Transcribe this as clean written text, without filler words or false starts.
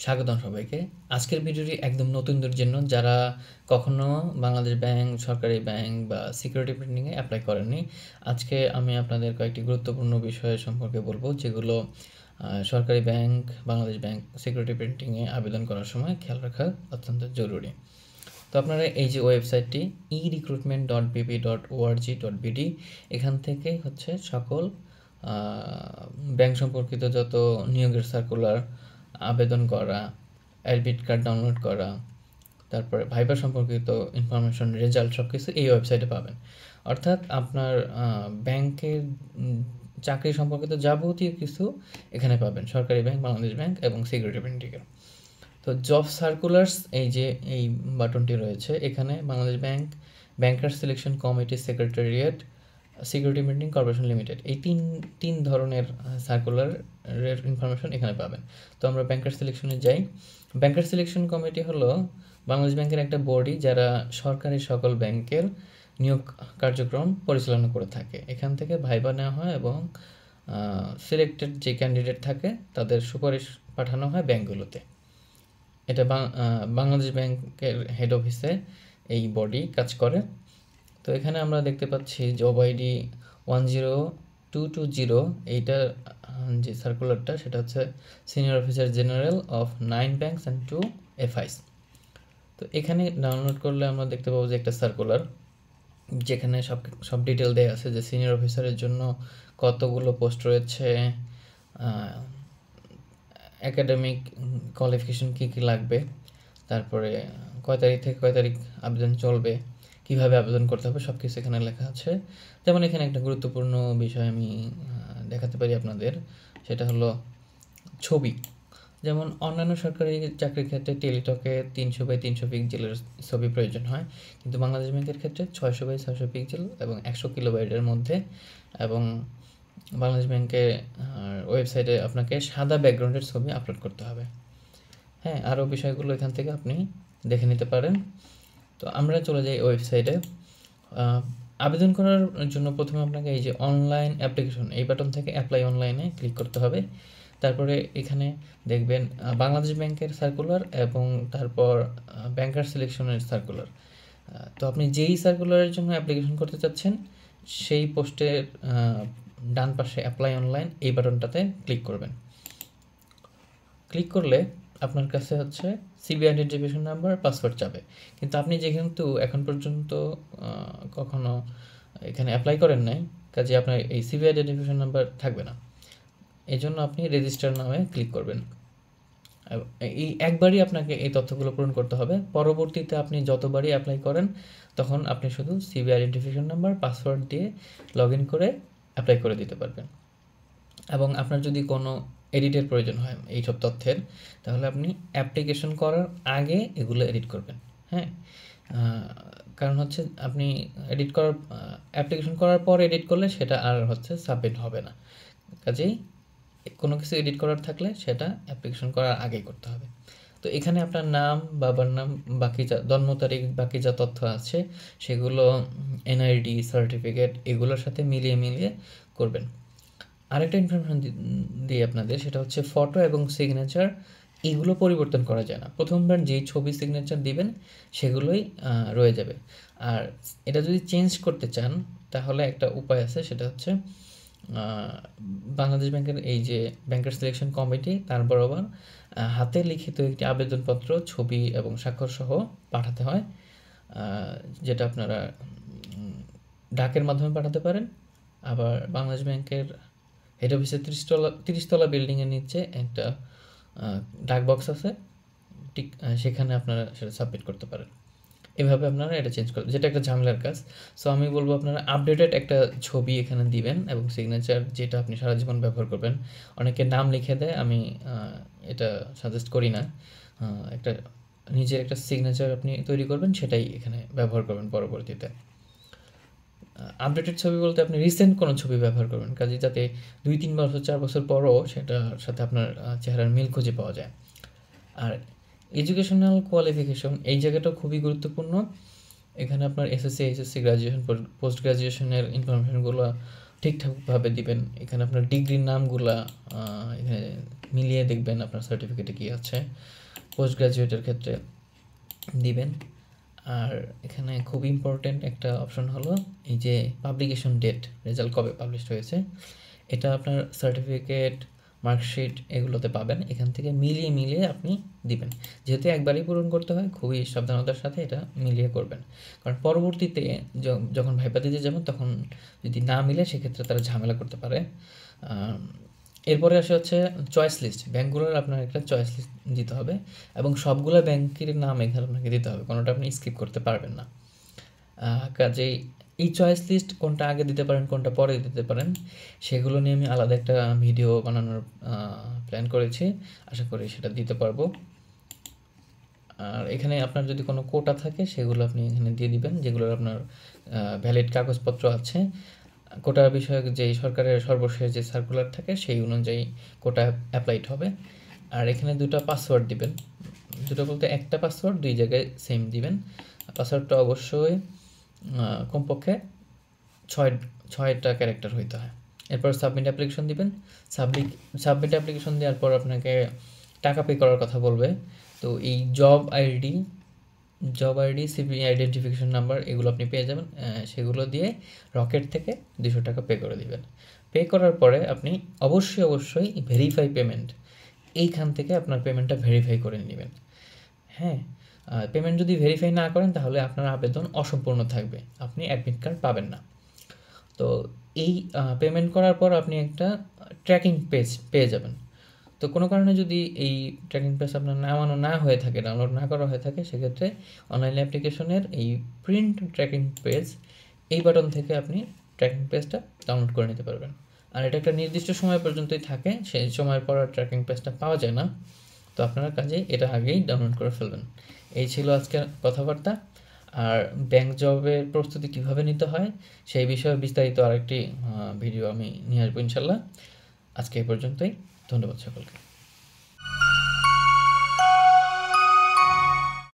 স্বাগতম সবাইকে। আজকের ভিডিওটি একদম নতুনদের জন্য, যারা কখনো বাংলাদেশ ব্যাংক, সরকারি ব্যাংক বা সিকিউরিটি প্রিন্টিংয়ে অ্যাপ্লাই করেননি। আজকে আমি আপনাদের কয়েকটি গুরুত্বপূর্ণ বিষয় সম্পর্কে বলবো, যেগুলো সরকারি ব্যাংক, বাংলাদেশ ব্যাংক, সিকিউরিটি প্রিন্টিংয়ে আবেদন করার সময় খেয়াল রাখা অত্যন্ত জরুরি। তো আপনারা এই যে ওয়েবসাইটটি erecruitment.bp.org.bd, এখান থেকে হচ্ছে সকল ব্যাংক সম্পর্কিত যত নিয়োগের সার্কুলার, আবেদন করা, অ্যাডমিট কার্ড ডাউনলোড করা, তারপরে ভাইবা সম্পর্কিত ইনফরমেশন, রেজাল্ট সব কিছু এই ওয়েবসাইটে পাবেন। অর্থাৎ আপনার ব্যাংকের চাকরি সম্পর্কিত যাবতীয় কিছু এখানে পাবেন, সরকারি ব্যাংক, বাংলাদেশ ব্যাংক এবং সিকিউরিটি প্রিন্টিংয়ের। তো জব সার্কুলার্স, এই যে এই বাটনটি রয়েছে, এখানে বাংলাদেশ ব্যাংক, ব্যাংকার selection committee secretariat, security printing corporation limited, এই তিন ধরনের সার্কুলারের ইনফরমেশন এখানে পাবেন। তো আমরা ব্যাংকার সিলেকশনে যাই। ব্যাংকার সিলেকশন কমিটি হলো বাংলাদেশ ব্যাংকের একটা বডি, যারা সরকারি সকল ব্যাংকের নিয়োগ কার্যক্রম পরিচালনা করে থাকে। এখান থেকে ভাইবা নেওয়া হয় এবং সিলেক্টেড যে ক্যান্ডিডেট থাকে তাদের সুপারিশ পাঠানো হয় ব্যাংকগুলোতে। এটা বাংলাদেশ ব্যাংকের হেড অফিসে এই বডি কাজ করে। তো এখানে আমরা দেখতে পাচ্ছি জব আইডি 10220, এইটার যে সার্কুলারটা সেটা হচ্ছে senior officer general of 9 banks and 2 FIs। তো এখানে ডাউনলোড করলে আমরা দেখতে পাবো যে একটা সার্কুলার, যেখানে সব ডিটেল দেওয়া আছে যে সিনিয়র অফিসারের জন্য কতগুলো পোস্ট রয়েছে, অ্যাকাডেমিক কোয়ালিফিকেশন কী কী লাগবে, তারপরে কয় তারিখ থেকে কয় তারিখ আবেদন চলবে, কীভাবে আবেদন করতে হবে, সব কিছু এখানে লেখা আছে। যেমন এখানে একটা গুরুত্বপূর্ণ বিষয় আমি দেখাতে পারি আপনাদের, সেটা হলো ছবি। যেমন অন্যান্য সরকারি চাকরির ক্ষেত্রে টেলিটকে 300x300 পিক্সেলের ছবি প্রয়োজন হয়, কিন্তু বাংলাদেশ ব্যাংকের ক্ষেত্রে 600x600 পিক্সেল এবং 100 কিলোবাইটের মধ্যে। এবং বাংলাদেশ ব্যাংকের ওয়েবসাইটে আপনাকে সাদা ব্যাকগ্রাউন্ডের ছবি আপলোড করতে হবে। হ্যাঁ, আরও বিষয়গুলো এখান থেকে আপনি দেখে নিতে পারেন। তো আমরা চলে যাই ওয়েবসাইটে। আবেদন করার জন্য প্রথমে আপনাকে এই যে অনলাইন অ্যাপ্লিকেশন, এই বাটন থেকে অ্যাপ্লাই অনলাইনে ক্লিক করতে হবে। তারপরে এখানে দেখবেন বাংলাদেশ ব্যাংকের সার্কুলার এবং তারপর ব্যাংকার সিলেকশনের সার্কুলার। তো আপনি যেই সার্কুলারের জন্য অ্যাপ্লিকেশন করতে চাচ্ছেন, সেই পোস্টের ডান পাশে অ্যাপ্লাই অনলাইন এই বাটনটাতে ক্লিক করবেন। ক্লিক করলে আপনার কাছে হচ্ছে সিবি আইডেন্টিফিকেশন নাম্বার, পাসওয়ার্ড চাবে। কিন্তু আপনি যেহেতু এখন পর্যন্ত কখনো এখানে অ্যাপ্লাই করেন নাই, কাজে আপনার এই সিবি আইডেন্টিফিকেশন নাম্বার থাকবে না। এই জন্য আপনি রেজিস্টার নামে ক্লিক করবেন। এই একবারই আপনাকে এই তথ্যগুলো পূরণ করতে হবে। পরবর্তীতে আপনি যতবারই অ্যাপ্লাই করেন, তখন আপনি শুধু সিবি আইডেন্টিফিকেশন নাম্বার, পাসওয়ার্ড দিয়ে লগ ইন করে অ্যাপ্লাই করে দিতে পারবেন। এবং আপনার যদি কোনো এডিটের প্রয়োজন হয় এইসব তথ্যের, তাহলে আপনি অ্যাপ্লিকেশন করার আগে এগুলো এডিট করবেন। হ্যাঁ, কারণ হচ্ছে আপনি অ্যাপ্লিকেশন করার পর এডিট করলে সেটা আর হচ্ছে সাবমিট হবে না। কাজেই কোনো কিছু এডিট করার থাকলে সেটা অ্যাপ্লিকেশন করার আগেই করতে হবে। তো এখানে আপনার নাম, বাবার নাম, বাকি যা জন্ম তারিখ, বাকি যা তথ্য আছে সেগুলো NID সার্টিফিকেট এগুলোর সাথে মিলিয়ে করবেন। আরেকটা ইনফরমেশন দিই আপনাদের, সেটা হচ্ছে ফটো এবং সিগনেচার এগুলো পরিবর্তন করা যায় না। প্রথমবার যেই ছবি সিগনেচার দিবেন সেগুলোই রয়ে যাবে। আর এটা যদি চেঞ্জ করতে চান, তাহলে একটা উপায় আছে, সেটা হচ্ছে বাংলাদেশ ব্যাংকের এই যে ব্যাংকার সিলেকশন কমিটি, তার বরাবর হাতে লিখিত একটি আবেদনপত্র, ছবি এবং স্বাক্ষর সহ পাঠাতে হয়, যেটা আপনারা ডাকের মাধ্যমে পাঠাতে পারেন। আবার বাংলাদেশ ব্যাংকের হেড অফিসের 30তলা বিল্ডিংয়ের নিচে একটা ডাক বক্স আছে, ঠিক সেখানে আপনারা সেটা সাবমিট করতে পারেন। এভাবে আপনারা এটা চেঞ্জ করবেন, যেটা একটা ঝামেলার কাজ। সো আমি বলবো আপনারা আপডেটেড একটা ছবি এখানে দিবেন এবং সিগনেচার, যেটা আপনি সারা জীবন ব্যবহার করবেন। অনেকে নাম লিখে দেয়, আমি এটা সাজেস্ট করি না। একটা নিজের একটা সিগনেচার আপনি তৈরি করবেন, সেটাই এখানে ব্যবহার করবেন পরবর্তীতে। আপডেটেড ছবি বলতে আপনি রিসেন্ট কোনো ছবি ব্যবহার করবেন, কাজে যাতে 2-3 বছর 4 বছর পরও সেটার সাথে আপনার চেহারার মিল খুঁজে পাওয়া যায়। আর এডুকেশনাল কোয়ালিফিকেশন, এই জায়গাটাও খুবই গুরুত্বপূর্ণ। এখানে আপনার SSC, HSC, গ্র্যাজুয়েশন, পোস্ট গ্র্যাজুয়েশনের ইনফরমেশনগুলো ঠিকঠাকভাবে দিবেন। এখানে আপনার ডিগ্রির নামগুলা এখানে মিলিয়ে দেখবেন আপনার সার্টিফিকেটে কী আছে। পোস্ট গ্র্যাজুয়েটের ক্ষেত্রে দিবেন। আর এখানে খুব ইম্পর্টেন্ট একটা অপশন হলো এই যে পাবলিকেশন ডেট, রেজাল্ট কবে পাবলিশ হয়েছে, এটা আপনার সার্টিফিকেট, মার্কশিট এগুলোতে পাবেন। এখান থেকে মিলিয়ে আপনি দিবেন। যেহেতু একবারই পূরণ করতে হয়, খুবই সাবধানতার সাথে এটা মিলিয়ে করবেন। কারণ পরবর্তীতে যখন ভাইবা দিতে যাবেন তখন যদি না মিলে সেক্ষেত্রে তারা ঝামেলা করতে পারে। এরপরে আসে হচ্ছে চয়েস লিস্ট। ব্যাঙ্কগুলোর আপনার একটা চয়েস লিস্ট দিতে হবে এবং সবগুলো ব্যাংকের নাম এখানে আপনাকে দিতে হবে, কোনোটা আপনি স্কিপ করতে পারবেন না। কাজেই এই চয়েস লিস্ট কোনটা আগে দিতে পারেন, কোনটা পরে দিতে পারেন, সেগুলো নিয়ে আমি আলাদা একটা ভিডিও বানানোর প্ল্যান করেছি। আশা করি সেটা দিতে পারবো। আর এখানে আপনার যদি কোনো কোটা থাকে সেগুলো আপনি এখানে দিয়ে দিবেন, যেগুলোর আপনার ভ্যালিড কাগজপত্র আছে। কোটা বিষয়ক যেই সরকারের সর্বশেষ যে সার্কুলার থাকে সেই অনুযায়ী কোটা অ্যাপ্লাইড হবে। আর এখানে 2টা পাসওয়ার্ড দিবেন। 2টা বলতে একটা পাসওয়ার্ড 2 জায়গায় সেম দিবেন। পাসওয়ার্ডটা অবশ্যই কমপক্ষে 6টা ক্যারেক্টার হইতে হয়। এরপর সাবমিট অ্যাপ্লিকেশন দিবেন। সাবমিট অ্যাপ্লিকেশন দেওয়ার পর আপনাকে টাকা পে করার কথা বলবে। তো এই job ID, CV identification number এগুলো আপনি পেয়ে যাবেন। সেগুলো দিয়ে রকেট থেকে 200 টাকা পে করে দিবেন। পে করার পরে আপনি অবশ্যই ভেরিফাই পেমেন্ট, এইখান থেকে আপনার পেমেন্টটা ভেরিফাই করে নেবেন। হ্যাঁ, পেমেন্ট যদি ভেরিফাই না করেন তাহলে আপনার আবেদন অসম্পূর্ণ থাকবে, আপনি অ্যাডমিট কার্ড পাবেন না। তো এই পেমেন্ট করার পর আপনি একটা ট্র্যাকিং পেজ পেয়ে যাবেন। তো কোনো কারণে যদি এই ট্র্যাকিং পেজ আপনার নামানো না হয়ে থাকে, ডাউনলোড না করা হয়ে থাকে, সেক্ষেত্রে অনলাইন অ্যাপ্লিকেশনের এই প্রিন্ট ট্র্যাকিং পেজ, এই বাটন থেকে আপনি ট্র্যাকিং পেজটা ডাউনলোড করে নিতে পারবেন। আর এটা একটা নির্দিষ্ট সময় পর্যন্তই থাকে, সেই সময়ের পর আর ট্র্যাকিং পেজটা পাওয়া যায় না। তো আপনারা কাজেই এটা আগেই ডাউনলোড করে ফেলবেন। এই ছিল আজকের কথাবার্তা। আর ব্যাংক জবের প্রস্তুতি কীভাবে নিতে হয় সেই বিষয়ে বিস্তারিত আরেকটি ভিডিও আমি নিয়ে আসবো ইনশাল্লাহ। আজকে এই পর্যন্তই। ধন্যবাদ সকলকে।